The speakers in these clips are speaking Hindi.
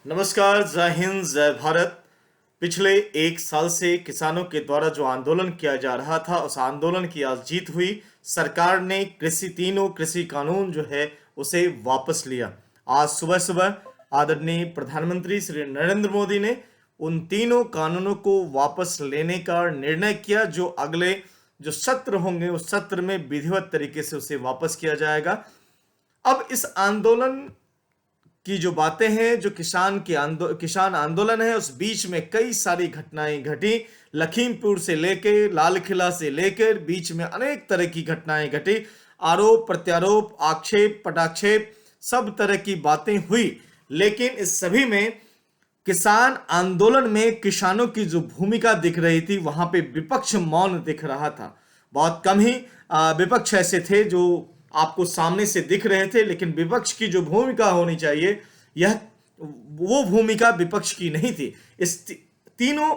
नमस्कार, जय हिंद, जय भारत। पिछले एक साल से किसानों के द्वारा जो आंदोलन किया जा रहा था, उस आंदोलन की आज जीत हुई। सरकार ने तीनों कृषि कानून जो है उसे वापस लिया। आज सुबह सुबह आदरणीय प्रधानमंत्री श्री नरेंद्र मोदी ने उन तीनों कानूनों को वापस लेने का निर्णय किया। जो अगले जो सत्र होंगे उस सत्र में विधिवत तरीके से उसे वापस किया जाएगा। अब इस आंदोलन की जो बातें हैं, जो किसान आंदोलन है, उस बीच में कई सारी घटनाएं घटी। लखीमपुर से लेके लाल किला से लेकर बीच में अनेक तरह की घटनाएं घटी। आरोप प्रत्यारोप, आक्षेप पटाक्षेप, सब तरह की बातें हुई। लेकिन इस सभी में किसान आंदोलन में किसानों की जो भूमिका दिख रही थी, वहां पे विपक्ष मौन दिख रहा था। बहुत कम ही विपक्ष ऐसे थे जो आपको सामने से दिख रहे थे, लेकिन विपक्ष की जो भूमिका होनी चाहिए, यह वो भूमिका विपक्ष की नहीं थी। तीनों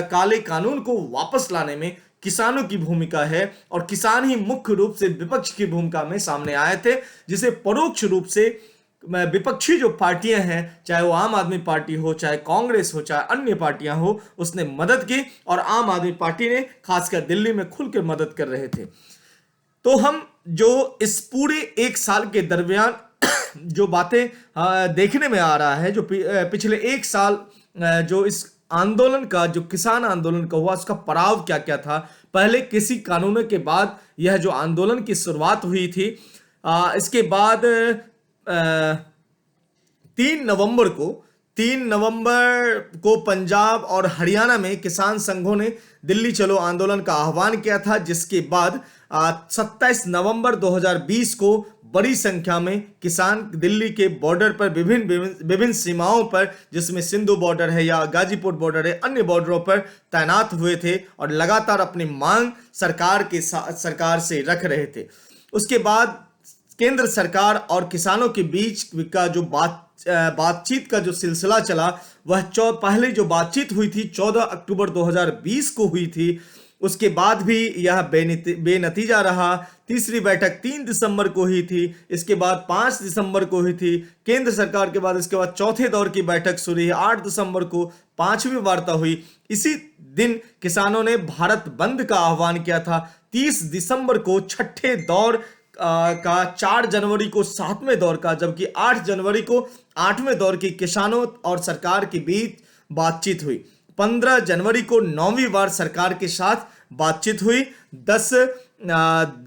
काले कानून को वापस लाने में किसानों की भूमिका है, और किसान ही मुख्य रूप से विपक्ष की भूमिका में सामने आए थे, जिसे परोक्ष रूप से विपक्षी जो पार्टियां हैं, चाहे वो आम आदमी पार्टी हो, चाहे कांग्रेस हो, चाहे अन्य पार्टियां हो, उसने मदद की। और आम आदमी पार्टी ने खासकर दिल्ली में खुलकर मदद कर रहे थे। तो हम जो इस पूरे एक साल के दरमियान जो बातें देखने में आ रहा है, जो पिछले एक साल जो इस आंदोलन का, जो किसान आंदोलन का हुआ, उसका पड़ाव क्या क्या था। पहले कृषि कानूनों के बाद यह जो आंदोलन की शुरुआत हुई थी, इसके बाद 3 नवंबर को 3 नवंबर को पंजाब और हरियाणा में किसान संघों ने दिल्ली चलो आंदोलन का आह्वान किया था, जिसके बाद 27 नवंबर 2020 को बड़ी संख्या में किसान दिल्ली के बॉर्डर पर विभिन्न सीमाओं पर, जिसमें सिंधु बॉर्डर है या गाजीपुर बॉर्डर है, अन्य बॉर्डरों पर तैनात हुए थे और लगातार अपनी मांग सरकार से रख रहे थे। उसके बाद केंद्र सरकार और किसानों के बीच का जो बातचीत का जो सिलसिला चला, वह पहले जो बातचीत हुई थी 14 अक्टूबर 2020 को हुई थी, उसके बाद भी यह बेनतीजा रहा। तीसरी बैठक 3 दिसंबर को हुई थी, इसके बाद 5 दिसंबर को हुई थी केंद्र सरकार के बाद। इसके बाद चौथे दौर की बैठक शुरू हुई 8 दिसंबर को, 5वीं वार्ता हुई। इसी दिन किसानों ने भारत बंद का आह्वान किया था। 30 दिसंबर को छठे दौर का, 4 जनवरी को 7वें दौर का, जबकि 8 जनवरी को 8वें दौर की किसानों और सरकार के बीच बातचीत हुई। 15 जनवरी को 9वीं बार सरकार के साथ बातचीत हुई।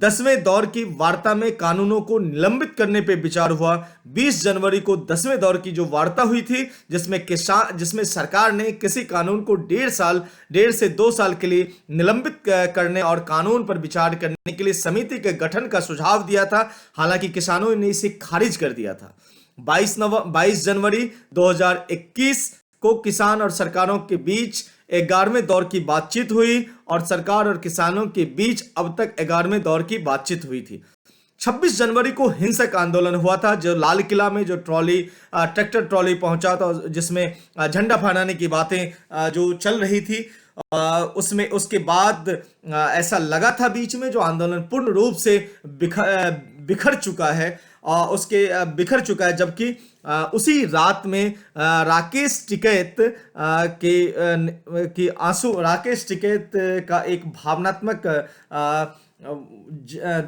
10वें दौर की वार्ता में कानूनों को निलंबित करने पर विचार हुआ। 20 जनवरी को 10वें दौर की जो वार्ता हुई थी, जिसमें सरकार ने किसी कानून को 1.5 से 2 साल के लिए निलंबित करने और कानून पर विचार करने के लिए समिति के गठन का सुझाव दिया था। हालांकि किसानों ने इसे खारिज कर दिया था। 22 जनवरी 2021 को किसान और सरकारों के बीच 11वें दौर की बातचीत हुई, और सरकार और किसानों के बीच अब तक 11वें दौर की बातचीत हुई थी। 26 जनवरी को हिंसक आंदोलन हुआ था, जो लाल किला में जो ट्रैक्टर ट्रॉली पहुंचा था, जिसमें झंडा फहराने की बातें जो चल रही थी, उसमें उसके बाद ऐसा लगा था बीच में जो आंदोलन पूर्ण रूप से बिखर चुका है, बिखर चुका है। जबकि उसी रात में राकेश टिकैत का एक भावनात्मक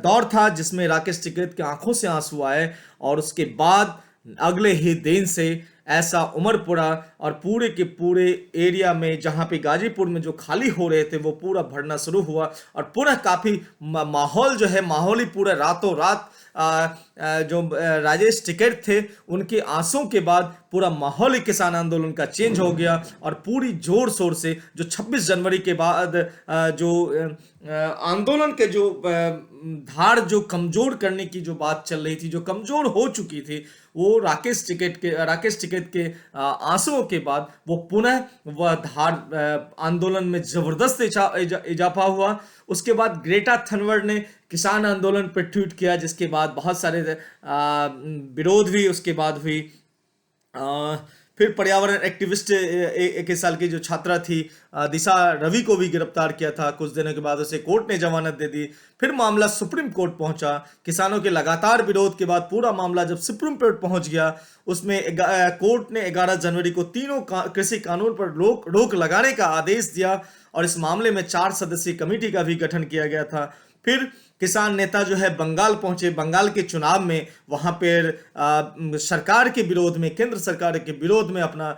दौर था, जिसमें राकेश टिकैत की आंखों से आंसू आए, और उसके बाद अगले ही दिन से ऐसा उमरपुरा और पूरे के पूरे एरिया में, जहां पे गाजीपुर में जो खाली हो रहे थे, वो पूरा भरना शुरू हुआ। और पूरा काफी माहौल जो है, माहौल ही पूरा रातों रात जो राजेश टिकैत थे, उनके आंसुओं के बाद पूरा माहौल ही किसान आंदोलन का चेंज हो गया। और पूरी जोर शोर से जो 26 जनवरी के बाद जो आंदोलन के जो धार जो कमजोर करने की जो बात चल रही थी, जो कमजोर हो चुकी थी, वो राकेश टिकैत के आंसुओं के बाद वो पुनः वह धार आंदोलन में जबरदस्त इजाफा हुआ। उसके बाद ग्रेटा थनबर्ड ने किसान आंदोलन पर ट्वीट किया, जिसके बाद बहुत सारे विरोध भी उसके बाद हुई। फिर पर्यावरण एक्टिविस्ट 21 साल की जो छात्रा थी दिशा रवि को भी गिरफ्तार किया था। कुछ दिनों के बाद उसे कोर्ट ने जमानत दे दी। फिर मामला सुप्रीम कोर्ट पहुंचा। किसानों के लगातार विरोध के बाद पूरा मामला जब सुप्रीम कोर्ट पहुंच गया, उसमें कोर्ट ने 11 जनवरी को तीनों कृषि कानून पर रोक लगाने का आदेश दिया और इस मामले में 4 सदस्यीय कमेटी का भी गठन किया गया था। फिर किसान नेता जो है बंगाल पहुंचे। बंगाल के चुनाव में वहां पर सरकार के विरोध में, केंद्र सरकार के विरोध में अपना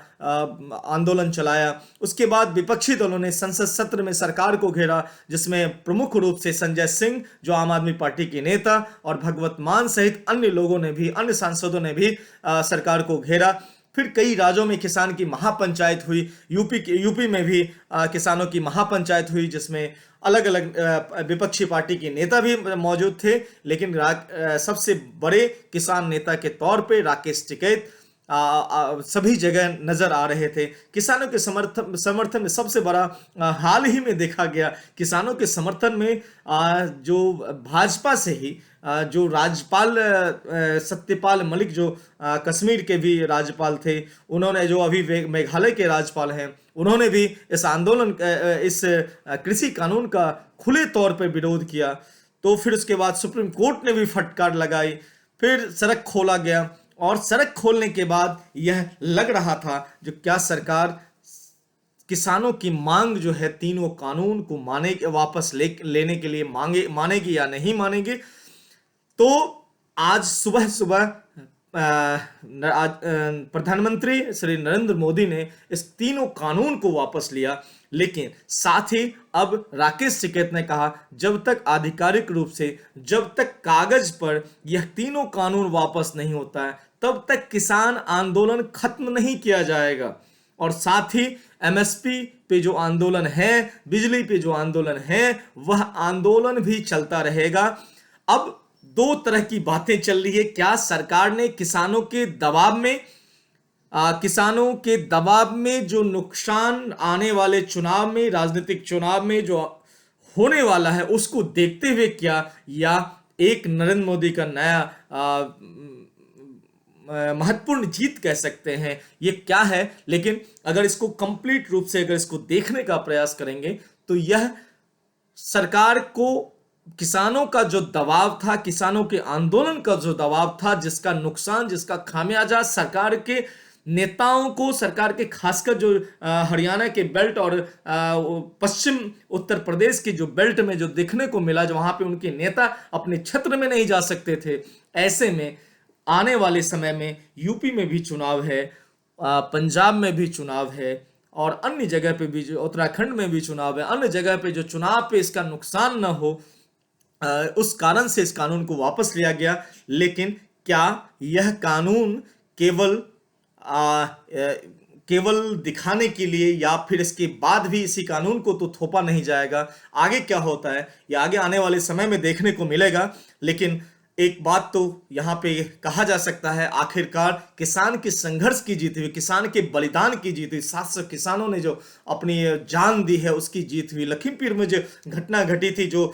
आंदोलन चलाया। उसके बाद विपक्षी दलों ने संसद सत्र में सरकार को घेरा, जिसमें प्रमुख रूप से संजय सिंह जो आम आदमी पार्टी के नेता और भगवत मान सहित अन्य लोगों ने भी, अन्य सांसदों ने भी सरकार को घेरा। फिर कई राज्यों में किसान की महापंचायत हुई। यूपी में भी किसानों की महापंचायत हुई, जिसमें अलग अलग विपक्षी पार्टी के नेता भी मौजूद थे, लेकिन सबसे बड़े किसान नेता के तौर पे राकेश टिकैत सभी जगह नजर आ रहे थे। किसानों के समर्थन में सबसे बड़ा हाल ही में देखा गया, किसानों के समर्थन में जो भाजपा से ही जो राज्यपाल सत्यपाल मलिक जो कश्मीर के भी राज्यपाल थे, उन्होंने, जो अभी मेघालय के राज्यपाल हैं, उन्होंने भी इस आंदोलन, इस कृषि कानून का खुले तौर पर विरोध किया। तो फिर उसके बाद सुप्रीम कोर्ट ने भी फटकार लगाई। फिर सड़क खोला गया और सड़क खोलने के बाद यह लग रहा था जो क्या सरकार किसानों की मांग जो है तीनों कानून को वापस लेने के लिए मानेगी या नहीं मानेगी। तो आज सुबह प्रधानमंत्री श्री नरेंद्र मोदी ने इस तीनों कानून को वापस लिया, लेकिन साथ ही अब राकेश टिकैत ने कहा जब तक आधिकारिक रूप से, जब तक कागज पर यह तीनों कानून वापस नहीं होता है, तब तक किसान आंदोलन खत्म नहीं किया जाएगा। और साथ ही एमएसपी पे जो आंदोलन है, बिजली पे जो आंदोलन है, वह आंदोलन भी चलता रहेगा। अब दो तरह की बातें चल रही है। क्या सरकार ने किसानों के दबाव में जो नुकसान आने वाले चुनाव में, राजनीतिक चुनाव में जो होने वाला है, उसको देखते हुए क्या, या एक नरेंद्र मोदी का नया महत्वपूर्ण जीत कह सकते हैं, ये क्या है। लेकिन अगर इसको कंप्लीट रूप से अगर इसको देखने का प्रयास करेंगे तो यह सरकार को किसानों का जो दबाव था, किसानों के आंदोलन का जो दबाव था, जिसका नुकसान, जिसका खामियाजा सरकार के नेताओं को, सरकार के खासकर जो हरियाणा के बेल्ट और पश्चिम उत्तर प्रदेश के जो बेल्ट में जो देखने को मिला, जो वहां पे उनके नेता अपने क्षेत्र में नहीं जा सकते थे। ऐसे में आने वाले समय में यूपी में भी चुनाव है, पंजाब में भी चुनाव है और अन्य जगह पे भी, जो उत्तराखंड में भी चुनाव है, अन्य जगह पे जो चुनाव पे इसका नुकसान न हो, उस कारण से इस कानून को वापस लिया गया। लेकिन क्या यह कानून केवल दिखाने के लिए, या फिर इसके बाद भी इसी कानून को तो थोपा नहीं जाएगा? आगे क्या होता है या आगे आने वाले समय में देखने को मिलेगा। लेकिन एक बात तो यहाँ पे कहा जा सकता है, आखिरकार किसान के संघर्ष की जीत हुई, किसान के बलिदान की जीत हुई, 700 किसानों ने जो अपनी जान दी है उसकी जीत हुई। लखीमपुर में जो घटना घटी थी, जो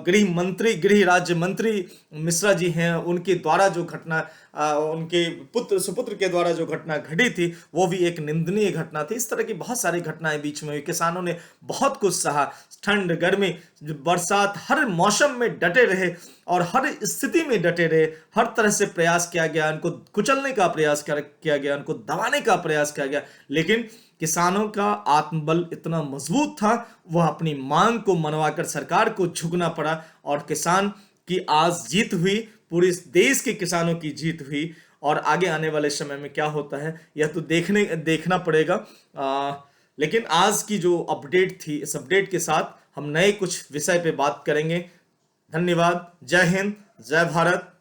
गृह राज्य मंत्री मिश्रा जी हैं, उनके द्वारा जो घटना, उनके सुपुत्र के द्वारा जो घटना घटी थी, वो भी एक निंदनीय घटना थी। इस तरह की बहुत सारी घटनाएं बीच में हुई। किसानों ने बहुत कुछ सहा, ठंड, गर्मी, बरसात, हर मौसम में डटे रहे और हर स्थिति में डटे रहे। हर तरह से प्रयास किया गया, उनको कुचलने का प्रयास किया गया, उनको दबाने का प्रयास किया गया। लेकिन किसानों का आत्मबल इतना मजबूत था, वह अपनी मांग को मनवाकर सरकार को झुकना पड़ा और किसान की आज जीत हुई, पूरे देश के किसानों की जीत हुई। और आगे आने वाले समय में क्या होता है यह तो देखना पड़ेगा। लेकिन आज की जो अपडेट थी, इस अपडेट के साथ हम नए कुछ विषय पे बात करेंगे। धन्यवाद। जय हिंद, जय भारत।